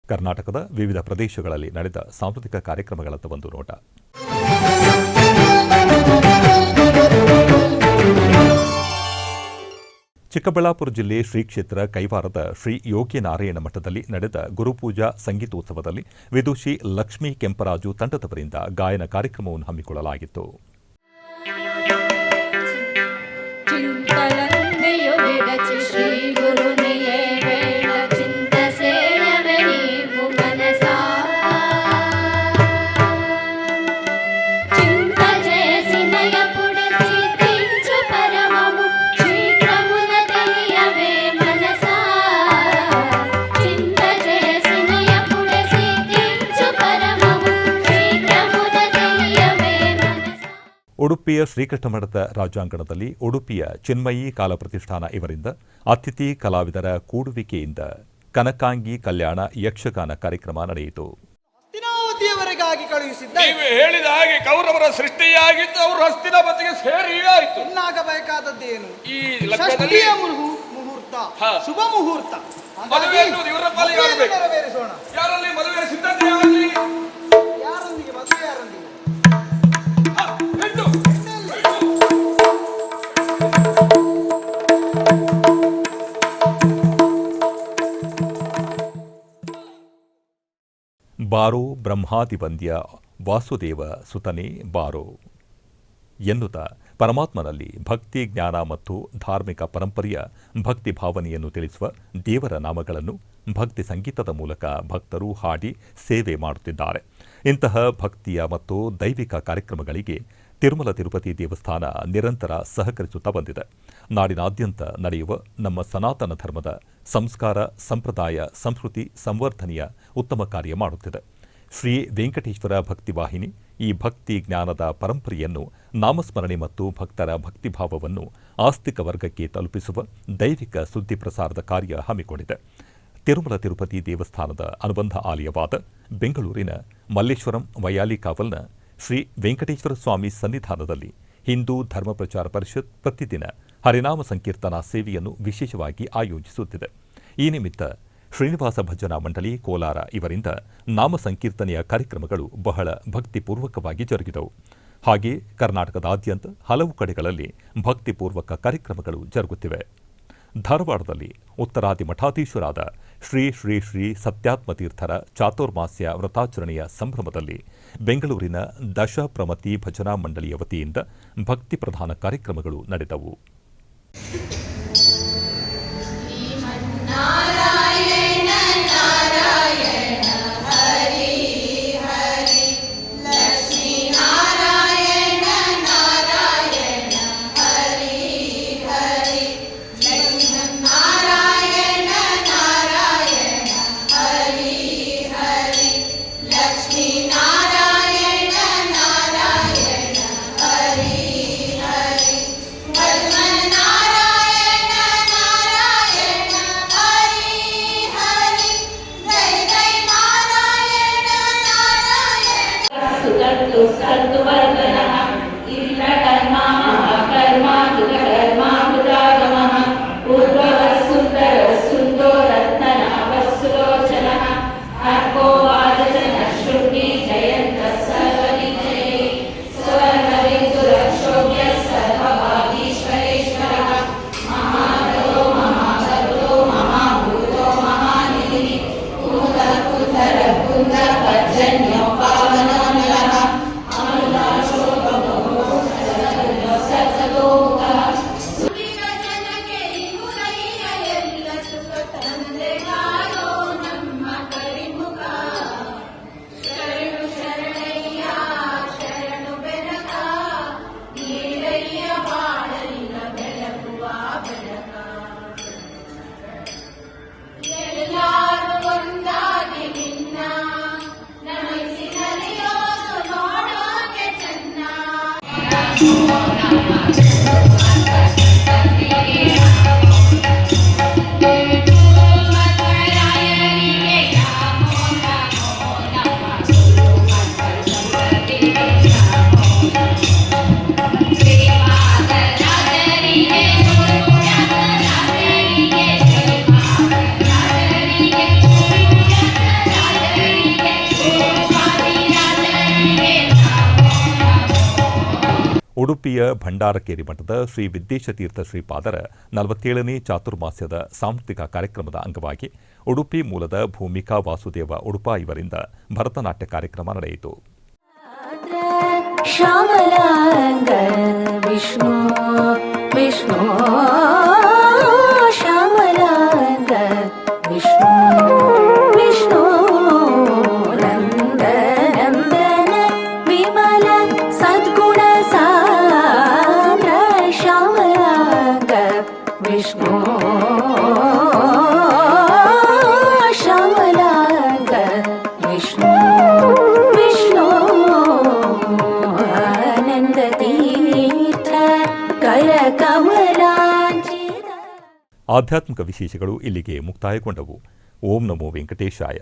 ಕರ್ನಾಟಕದ ವಿವಿಧ ಪ್ರದೇಶಗಳಲ್ಲಿ ನಡೆದ ಸಾಂಸ್ಕೃತಿಕ ಕಾರ್ಯಕ್ರಮಗಳತ್ತ ಒಂದು ನೋಟ. ಚಿಕ್ಕಬಳ್ಳಾಪುರ ಜಿಲ್ಲೆ ಶ್ರೀ ಕ್ಷೇತ್ರ ಕೈವಾರದ ಶ್ರೀ ಯೋಗ್ಯನಾರಾಯಣ ಮಠದಲ್ಲಿ ನಡೆದ ಗುರುಪೂಜಾ ಸಂಗೀತೋತ್ಸವದಲ್ಲಿ ವಿದುಷಿ ಲಕ್ಷ್ಮೀ ಕೆಂಪರಾಜು ತಂಡದವರಿಂದ ಗಾಯನ ಕಾರ್ಯಕ್ರಮವನ್ನು ಹಮ್ಮಿಕೊಳ್ಳಲಾಗಿತ್ತು. ಉಡುಪಿಯ ಶ್ರೀಕೃಷ್ಣ ಮಠದ ರಾಜಾಂಗಣದಲ್ಲಿ ಉಡುಪಿಯ ಚಿನ್ಮಯಿ ಕಾಲ ಪ್ರತಿಷ್ಠಾನ ಇವರಿಂದ ಅತಿಥಿ ಕಲಾವಿದರ ಕೂಡುವಿಕೆಯಿಂದ ಕನಕಾಂಗಿ ಕಲ್ಯಾಣ ಯಕ್ಷಗಾನ ಕಾರ್ಯಕ್ರಮ ನಡೆಯಿತು. ಹಸ್ತಿನಾವತಿಯವರೆಗಾಗಿ ಕಳುಹಿಸಿದ್ದ ನೀವು ಹೇಳಿದ ಹಾಗೆ ಕೌರವರ ಸೃಷ್ಟಿಯಾಗಿದ್ದು ಅವರು ಹಸ್ತಿನಾವತಿಗೆ ಸೇರಿ ಆಯಿತು. ಇನ್ನಾಗಬೇಕಾದದ್ದೇನು? ಈ ಲಗ್ನದಲ್ಲಿ ಷಷ್ಠಿಯ ಮುಹೂರ್ತ, ಶುಭ ಮುಹೂರ್ತ. ಮದುವೆ ಎನ್ನುವುದು ಇವರ ಪಾಲಿಗೆ ಆಗಬೇಕು. ನೆರವೇರಿಸೋಣ. ಯಾರಲ್ಲಿ ಮದುವೆ ಸಿದ್ಧತೆ ಆಗಲಿ. ಯಾರೊಂದಿಗೆ ಮದುವೆ? ಯಾರೊಂದಿಗೆ? ಬಾರೋ ಬ್ರಹ್ಮಾದಿವಂದ್ಯ ವಾಸುದೇವ ಸುತನೇ ಬಾರೋ ಎನ್ನುತ್ತಾ ಪರಮಾತ್ಮನಲ್ಲಿ ಭಕ್ತಿ ಜ್ಞಾನ ಮತ್ತು ಧಾರ್ಮಿಕ ಪರಂಪರೆಯ ಭಕ್ತಿ ಭಾವನೆಯನ್ನು ತಿಳಿಸುವ ದೇವರ ನಾಮಗಳನ್ನು ಭಕ್ತಿ ಸಂಗೀತದ ಮೂಲಕ ಭಕ್ತರು ಹಾಡಿ ಸೇವೆ ಮಾಡುತ್ತಿದ್ದಾರೆ. ಇಂತಹ ಭಕ್ತಿಯ ಮತ್ತು ದೈವಿಕ ಕಾರ್ಯಕ್ರಮಗಳಿಗೆ ತಿರುಮಲ ತಿರುಪತಿ ದೇವಸ್ಥಾನ ನಿರಂತರ ಸಹಕರಿಸುತ್ತಾ ಬಂದಿದೆ. ನಾಡಿನಾದ್ಯಂತ ನಡೆಯುವ ನಮ್ಮ ಸನಾತನ ಧರ್ಮದ ಸಂಸ್ಕಾರ, ಸಂಪ್ರದಾಯ, ಸಂಸ್ಕೃತಿ ಸಂವರ್ಧನೆಯ ಉತ್ತಮ ಕಾರ್ಯ ಮಾಡುತ್ತಿದೆ. ಶ್ರೀ ವೆಂಕಟೇಶ್ವರ ಭಕ್ತಿವಾಹಿನಿ ಈ ಭಕ್ತಿ ಜ್ಞಾನದ ಪರಂಪರೆಯನ್ನು, ನಾಮಸ್ಮರಣೆ ಮತ್ತು ಭಕ್ತರ ಭಕ್ತಿಭಾವವನ್ನು ಆಸ್ತಿಕ ವರ್ಗಕ್ಕೆ ತಲುಪಿಸುವ ದೈವಿಕ ಸುದ್ದಿ ಪ್ರಸಾರದ ಕಾರ್ಯ ಹಮ್ಮಿಕೊಂಡಿದೆ. ತಿರುಮಲ ತಿರುಪತಿ ದೇವಸ್ಥಾನದ ಅನುಬಂಧ ಆಲಯವಾದ ಬೆಂಗಳೂರಿನ ಮಲ್ಲೇಶ್ವರಂ ವೈಯಾಲಿಕಾವಲ್ನ ಶ್ರೀ ವೆಂಕಟೇಶ್ವರ ಸ್ವಾಮಿ ಸನ್ನಿಧಾನದಲ್ಲಿ ಹಿಂದೂ ಧರ್ಮ ಪ್ರಚಾರ ಪರಿಷತ್ ಪ್ರತಿದಿನ ಹರಿನಾಮ ಸಂಕೀರ್ತನಾ ಸೇವೆಯನ್ನು ವಿಶೇಷವಾಗಿ ಆಯೋಜಿಸುತ್ತಿದೆ. ಈ ನಿಮಿತ್ತ ಶ್ರೀನಿವಾಸ ಭಜನಾ ಮಂಡಳಿ ಕೋಲಾರ ಇವರಿಂದ ನಾಮ ಸಂಕೀರ್ತನೆಯ ಕಾರ್ಯಕ್ರಮಗಳು ಬಹಳ ಭಕ್ತಿಪೂರ್ವಕವಾಗಿ ಜರುಗಿದವು. ಹಾಗೆ ಕರ್ನಾಟಕದಾದ್ಯಂತ ಹಲವು ಕಡೆಗಳಲ್ಲಿ ಭಕ್ತಿಪೂರ್ವಕ ಕಾರ್ಯಕ್ರಮಗಳು ಜರುಗುತ್ತಿವೆ. ಧಾರವಾಡದಲ್ಲಿ ಉತ್ತರಾದಿ ಮಠಾಧೀಶರಾದ ಶ್ರೀ ಶ್ರೀ ಶ್ರೀ ಸತ್ಯಾತ್ಮತೀರ್ಥರ ಚಾತುರ್ಮಾಸ್ಯ ವ್ರತಾಚರಣೆಯ ಸಂಭ್ರಮದಲ್ಲಿ ಬೆಂಗಳೂರಿನ ದಶಪ್ರಮತಿ ಭಜನಾ ಮಂಡಳಿಯ ವತಿಯಿಂದ ಭಕ್ತಿ ಪ್ರಧಾನ ಕಾರ್ಯಕ್ರಮಗಳು ನಡೆದವು. ಉಡುಪಿಯ ಭಂಡಾರಕೇರಿ ಮಠದ ಶ್ರೀ ವಿದ್ಯೇಶತೀರ್ಥ ಶ್ರೀಪಾದರ 47ನೇ ಚಾತುರ್ಮಾಸ್ಯದ ಸಾಂಸ್ಕೃತಿಕ ಕಾರ್ಯಕ್ರಮದ ಅಂಗವಾಗಿ ಉಡುಪಿ ಮೂಲದ ಭೂಮಿಕಾ ವಾಸುದೇವ ಉಡುಪ ಇವರಿಂದ ಭರತನಾಟ್ಯ ಕಾರ್ಯಕ್ರಮ ನಡೆಯಿತು. ಆಧ್ಯಾತ್ಮಿಕ ವಿಶೇಷಗಳು ಇಲ್ಲಿಗೆ ಮುಕ್ತಾಯಗೊಂಡವು. ಓಂ ನಮೋ ವೆಂಕಟೇಶಾಯ.